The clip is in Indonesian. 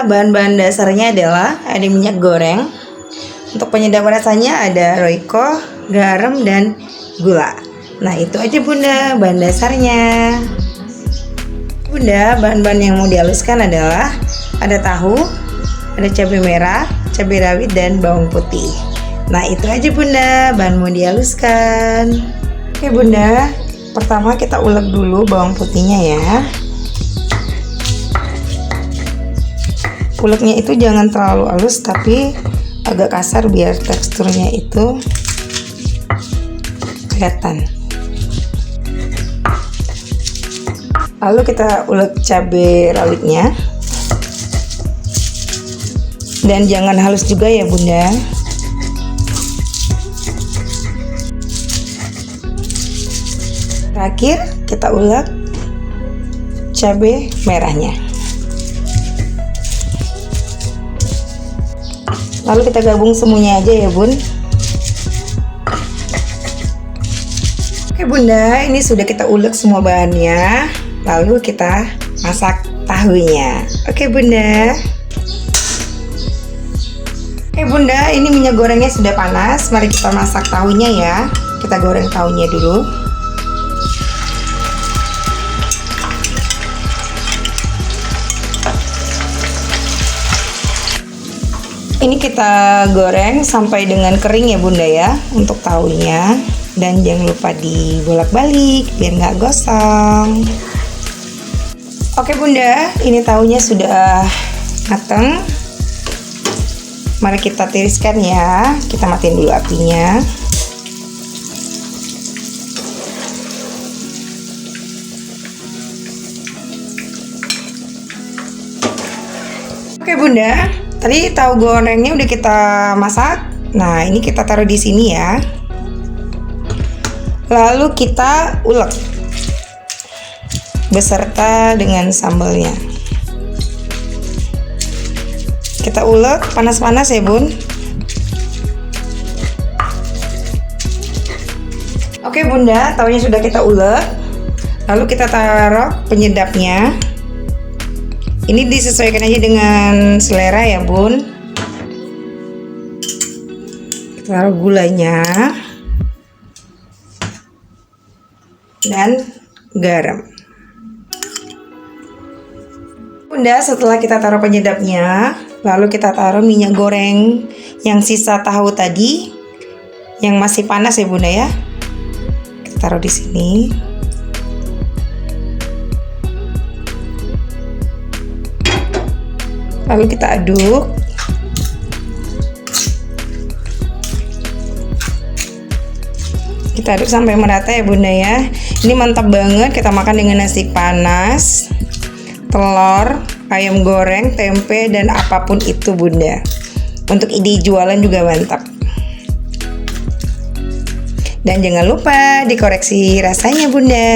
bunda, bahan-bahan dasarnya adalah ada minyak goreng. Untuk penyedap rasanya ada royco, garam, dan gula. Nah itu aja bunda bahan dasarnya. Bunda, bahan-bahan yang mau dihaluskan adalah ada tahu, ada cabai merah, cabai rawit, dan bawang putih. Nah itu aja bunda bahan mau dihaluskan. Oke bunda, pertama kita ulek dulu bawang putihnya ya. Uleknya itu jangan terlalu halus tapi agak kasar biar teksturnya itu kelihatan. Lalu kita ulek cabai rawitnya. Dan jangan halus juga ya bunda. Terakhir kita ulek cabai merahnya. Lalu kita gabung semuanya aja ya bun. Oke bunda, ini sudah kita ulek semua bahannya. Lalu kita masak tahunya. Oke bunda. Oke bunda, ini minyak gorengnya sudah panas. Mari kita masak tahunya ya. Kita goreng tahunya dulu. Ini kita goreng sampai dengan kering ya bunda ya untuk tahunya. Dan jangan lupa dibolak-balik biar nggak gosong. Oke bunda, ini tahunya sudah mateng. Mari kita tiriskan ya. Kita matiin dulu apinya. Oke bunda, tadi tahu gorengnya udah kita masak. Nah, ini kita taruh di sini ya. Lalu kita ulek beserta dengan sambalnya. Kita ulek panas-panas ya bun. Oke bunda, tahunya sudah kita ulek. Lalu kita taruh penyedapnya. Ini disesuaikan aja dengan selera ya bun. Kita taruh gulanya dan garam. Bunda, setelah kita taruh penyedapnya, lalu kita taruh minyak goreng yang sisa tahu tadi yang masih panas ya bunda ya. Kita taruh di sini. Lalu kita aduk. Kita aduk sampai merata ya bunda ya. Ini mantap banget, kita makan dengan nasi panas, telur, ayam goreng, tempe, dan apapun itu bunda. Untuk ide jualan juga mantap. Dan jangan lupa dikoreksi rasanya bunda.